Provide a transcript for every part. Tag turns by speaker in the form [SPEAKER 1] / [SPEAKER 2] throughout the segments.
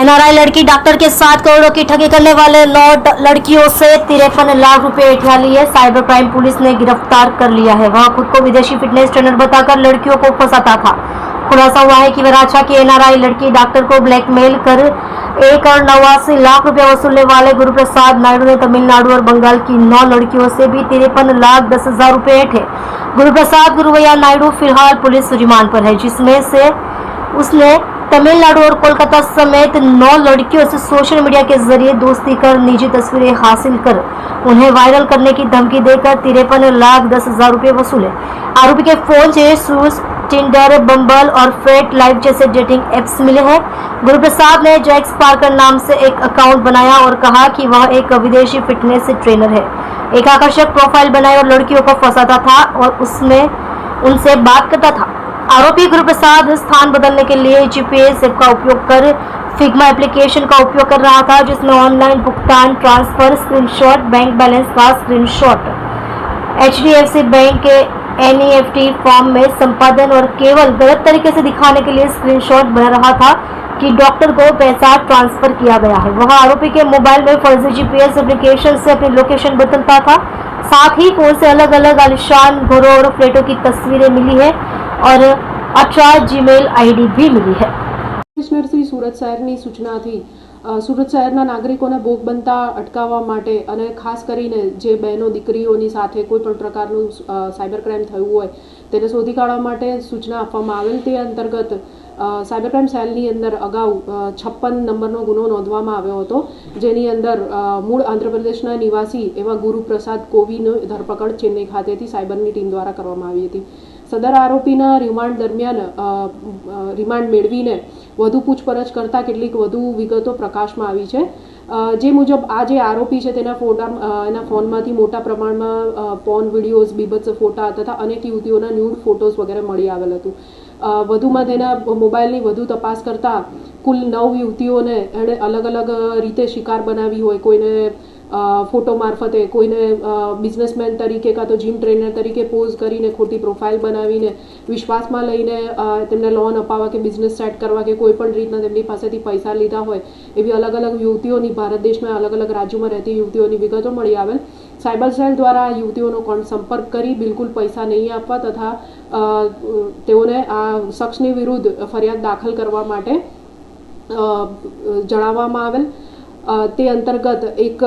[SPEAKER 1] NRI लड़की doctor के 7 करोड़ों की ठगी करने वाले 9 लड़कियों से 53 लाख रुपए ऐठिया लिए। साइबर क्राइम पुलिस ने गिरफ्तार कर लिया है। वह खुद को विदेशी फिटनेस ट्रेनर बताकर लड़कियों को फंसाता था। खुलासा हुआ है कि वराछा की एनआरआई लड़की डॉक्टर को ब्लैकमेल कर 1.89 लाख रुपए वसूलने वाले गुरुप्रसाद नायडू ने तमिलनाडु और बंगाल की 9 लड़कियों से भी 53,10,000 रुपए ऐठे। गुरुप्रसाद गुरुवैया नायडू फिलहाल पुलिस रिमांड पर है, जिसमें से उसने तमिलनाडु और कोलकाता समेत 9 लड़कियों से सोशल मीडिया के जरिए दोस्ती कर निजी तस्वीरें हासिल कर उन्हें वायरल करने की धमकी देकर 53,10,000 रुपए वसूले। आरोपी के फोन से सूज, टिंडर, बम्बल और फ्रेट लाइव जैसे डेटिंग एप्स मिले हैं। गुरुप्रसाद ने जैक्स पार्कर नाम से एक अकाउंट बनाया और कहा कि वह एक विदेशी फिटनेस ट्रेनर है। एक आकर्षक प्रोफाइल बनाई और लड़कियों को फंसाता था और उसमें उनसे बात करता था। आरोपी गुरुप्रसाद स्थान बदलने के लिए जीपीएस ऐप का उपयोग कर फिग्मा एप्लीकेशन का उपयोग कर रहा था, जिसमें ऑनलाइन भुगतान, ट्रांसफर, स्क्रीनशॉट, बैंक बैलेंस का स्क्रीनशॉट, एचडीएफसी बैंक के एनईएफटी फॉर्म में संपादन और केवल गलत तरीके से दिखाने के लिए स्क्रीनशॉट बना रहा था कि डॉक्टर को पैसा ट्रांसफर किया गया है। वह आरोपी के मोबाइल में फर्जी जीपीएस एप्लीकेशन से अपनी लोकेशन बदलता था। साथ ही फोन से अलग अलग आलिशान घरों और फ्लैटों की तस्वीरें मिली है और 18 जीमेल आईडी भी मिली है।
[SPEAKER 2] કમિશનર શ્રી સુરત શહેરની સૂચનાથી સુરત શહેરના નાગરિકોને ભોગ બનતા અટકાવવા માટે અને ખાસ કરીને જે બહેનો દીકરીઓની સાથે કોઈ પણ પ્રકારનું સાયબર ક્રાઇમ થયું હોય તેને શોધી કાઢવા માટે સૂચના આપવામાં આવેલ। તે અંતર્ગત સાયબર ક્રાઇમ સેલની અંદર અગાઉ 56 નંબરનો ગુનો નોંધવામાં આવ્યો હતો, જેની અંદર મૂળ આંધ્રપ્રદેશના નિવાસી એવા ગુરુપ્રસાદ કોવીની ધરપકડ ચેન્નઈ ખાતેથી સાયબરની ટીમ દ્વારા કરવામાં આવી હતી। સદર આરોપીના રિમાન્ડ દરમિયાન રિમાન્ડ મેળવીને વધુ પૂછપરછ કરતા કેટલીક વધુ વિગતો પ્રકાશમાં આવી છે। જે મુજબ આ જે આરોપી છે તેના એના ફોનમાંથી મોટા પ્રમાણમાં પોર્ન વિડીયોઝ, બીભત્સ ફોટા તથા અનેક યુવતીઓના ન્યૂડ ફોટોઝ વગેરે મળી આવેલ હતું। વધુમાં તેના મોબાઈલની વધુ તપાસ કરતા કુલ 9 યુવતીઓને એણે અલગ અલગ રીતે શિકાર બનાવી હોય। કોઈને ફોટો મારફતે, કોઈને બિઝનેસમેન તરીકે કાં તો જીમ ટ્રેનર તરીકે પોઝ કરીને ખોટી પ્રોફાઇલ બનાવીને વિશ્વાસમાં લઈને તેમને લોન અપાવવા કે બિઝનેસ સેટ કરવા કે કોઈ પણ રીતના તેમની પાસેથી પૈસા લીધા હોય એવી અલગ અલગ યુવતીઓની, ભારત દેશના અલગ અલગ રાજ્યોમાં રહેતી યુવતીઓની વિગતો મળી આવેલ। સાયબર સેલ દ્વારા યુવતીઓનો સંપર્ક કરી બિલકુલ પૈસા નહીં આપવા તથા તેઓને આ શખ્સની વિરુદ્ધ ફરિયાદ દાખલ કરવા માટે જણાવવામાં આવેલ। તે અંતર્ગત એક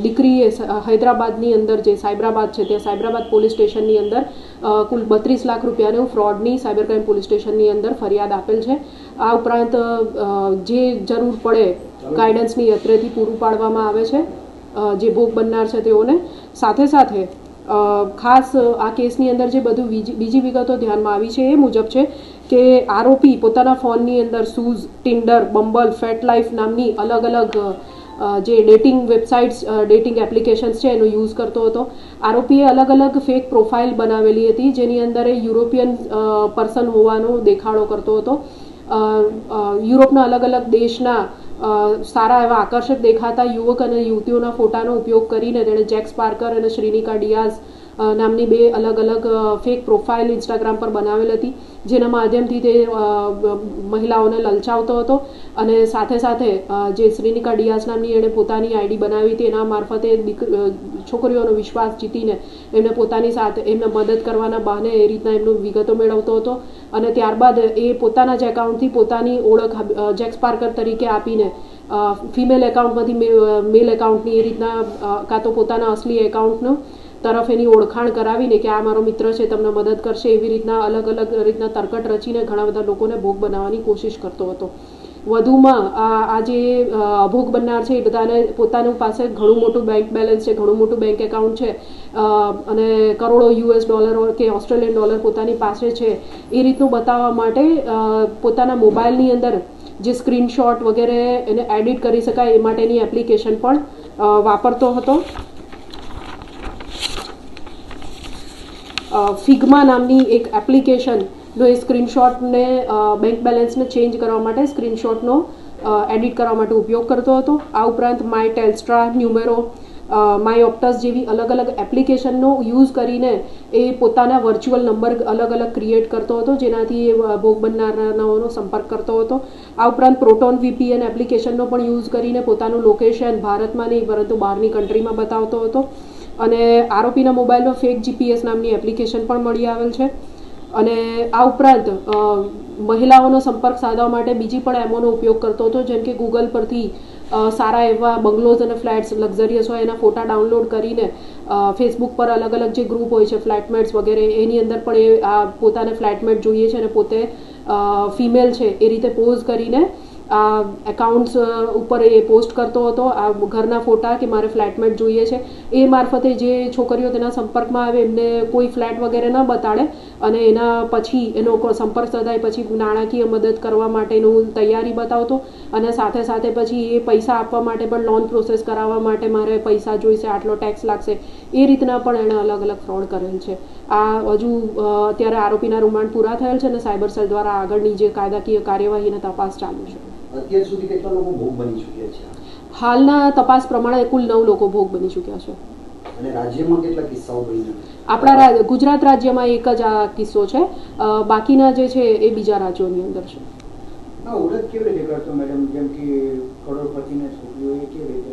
[SPEAKER 2] દીકરીએ હૈદરાબાદની અંદર જે સાયબરાબાદ છે તે સાયબરાબાદ પોલીસ સ્ટેશનની અંદર કુલ 32 લાખ રૂપિયાનું ફ્રોડની સાયબર ક્રાઇમ પોલીસ સ્ટેશનની અંદર ફરિયાદ આપેલ છે। આ ઉપરાંત જે જરૂર પડે ગાઈડન્સની અત્રેથી પૂરું પાડવામાં આવે છે જે ભોગ બનનાર છે તેઓને। સાથે સાથે ખાસ આ કેસની અંદર જે બધું બીજી વિગતો ધ્યાનમાં આવી છે એ મુજબ છે કે આરોપી પોતાના ફોનની અંદર સૂઝ, ટિન્ડર, બમ્બલ, ફેટ લાઈફ નામની અલગ અલગ જે ડેટિંગ વેબસાઇટ્સ, ડેટિંગ એપ્લિકેશન્સ છે એનો યુઝ કરતો હતો। આરોપીએ અલગ અલગ ફેક પ્રોફાઇલ બનાવેલી હતી, જેની અંદર એ યુરોપિયન પર્સન હોવાનો દેખાડો કરતો હતો। યુરોપના અલગ અલગ દેશના સારા એવા આકર્ષક દેખાતા યુવક અને યુવતીઓના ફોટાનો ઉપયોગ કરીને તેણે જેક્સ પાર્કર અને શ્રીનિકા ડિયાઝ નામની 2 અલગ અલગ ફેક પ્રોફાઇલ ઇન્સ્ટાગ્રામ પર બનાવેલ હતી, જેના માધ્યમથી તે મહિલાઓને લલચાવતો હતો અને સાથે સાથે જે શ્રીનિકા ડિયાઝ નામની એણે પોતાની આઈડી બનાવી હતી એના મારફતે છોકરીઓનો વિશ્વાસ જીતીને એમને પોતાની સાથે એમને મદદ કરવાના બહાને એ રીતના એમનું વિગતો મેળવતો હતો અને ત્યારબાદ એ પોતાના જ એકાઉન્ટથી પોતાની ઓળખ જેક્સ પાર્કર તરીકે આપીને ફિમેલ એકાઉન્ટમાંથી મેલ એકાઉન્ટની એ રીતના કાં તો પોતાના અસલી એકાઉન્ટનો તરફ એની ઓળખાણ કરાવીને કે આ મારો મિત્ર છે, તમને મદદ કરશે, એવી રીતના અલગ અલગ રીતના તરકટ રચીને ઘણા બધા લોકોને ભોગ બનાવવાની કોશિશ કરતો હતો। વધુમાં આ જે ભોગ બનનાર છે એ બધાને પોતાનું પાસે ઘણું મોટું બેંક બેલેન્સ છે, ઘણું મોટું બેંક એકાઉન્ટ છે અને કરોડો યુએસ ડોલર કે ઓસ્ટ્રેલિયન ડોલર પોતાની પાસે છે એ રીતનું બતાવવા માટે પોતાના મોબાઈલની અંદર જે સ્ક્રીનશોટ વગેરે એને એડિટ કરી શકાય એ માટેની એપ્લિકેશન પણ વાપરતો હતો। ફિગ્મા નામની એક એપ્લિકેશનનો એ સ્ક્રીનશોટને બેંક બેલેન્સને ચેન્જ કરવા માટે સ્ક્રીનશોટનો એડિટ કરવા માટે ઉપયોગ કરતો હતો। આ ઉપરાંત માય ટેલ્સ્ટ્રા, ન્યુમેરો માય ઓપ્ટસ જેવી અલગ અલગ એપ્લિકેશનનો યુઝ કરીને એ પોતાના વર્ચ્યુઅલ નંબર અલગ અલગ ક્રિએટ કરતો હતો, જેનાથી એ ભોગ બનનારાઓનો સંપર્ક કરતો હતો. આ ઉપરાંત પ્રોટોન VPN એપ્લિકેશનનો પણ યુઝ કરીને પોતાનું લોકેશન ભારતમાં નહીં પરંતુ બહારની કન્ટ્રીમાં બતાવતો હતો. અને આરોપીના મોબાઈલમાં ફેક GPS નામની એપ્લિકેશન પણ મળી આવેલ છે. અને આ ઉપરાંત મહિલાઓનો સંપર્ક સાધવા માટે બીજી પણ એમોનો ઉપયોગ કરતો હતો, જેમ કે ગૂગલ પરથી સારા એવા બંગલોઝ અને ફ્લેટ્સ લક્ઝરિયસ હોય એના ફોટા ડાઉનલોડ કરીને ફેસબુક પર અલગ અલગ જે ગ્રુપ હોય છે ફ્લેટમેટ્સ વગેરે એની અંદર પણ એ આ પોતાને ફ્લેટમેટ જોઈએ છે અને પોતે ફિમેલ છે એ રીતે પોઝ કરીને આ એકાઉન્ટ્સ ઉપર એ પોસ્ટ કરતો હતો આ ઘરના ફોટા કે મારે ફ્લેટમેટ જોઈએ છે. એ મારફતે જે છોકરીઓ તેના સંપર્કમાં આવે એમને કોઈ ફ્લેટ વગેરે ન બતાડે અને એના પછી એનો સંપર્ક સધાય પછી નાણાકીય મદદ કરવા માટેનું તૈયારી બતાવતો અને સાથે સાથે પછી એ પૈસા આપવા માટે પણ લોન પ્રોસેસ કરાવવા માટે મારે પૈસા જોઈશે, આટલો ટેક્સ લાગશે, એ રીતના પણ એણે અલગ અલગ ફ્રોડ કરેલ છે. આ હજુ અત્યારે આરોપીના રિમાન્ડ પૂરા થયેલ છે અને સાયબર સેલ દ્વારા આગળની જે કાયદાકીય કાર્યવાહી અને તપાસ ચાલુ છે.
[SPEAKER 3] અત્યાર સુધી કેટલા લોકો ભોગ બની ચૂક્યા છે?
[SPEAKER 2] હાલના તપાસ પ્રમાણે કુલ 9 લોકો ભોગ બની ચૂક્યા છે.
[SPEAKER 3] અને રાજ્યમાં કેટલા કિસ્સાઓ બન્યા?
[SPEAKER 2] આપણા ગુજરાત રાજ્યમાં એક જ આ કિસ્સો છે, બાકીના જે છે એ બીજા રાજ્યોની અંદર છે.
[SPEAKER 4] ઓળખ કેવી રીતે કરતો મેડમ? જેમ કે કરોડપતિના છોકરીઓ એ કેવી રીતે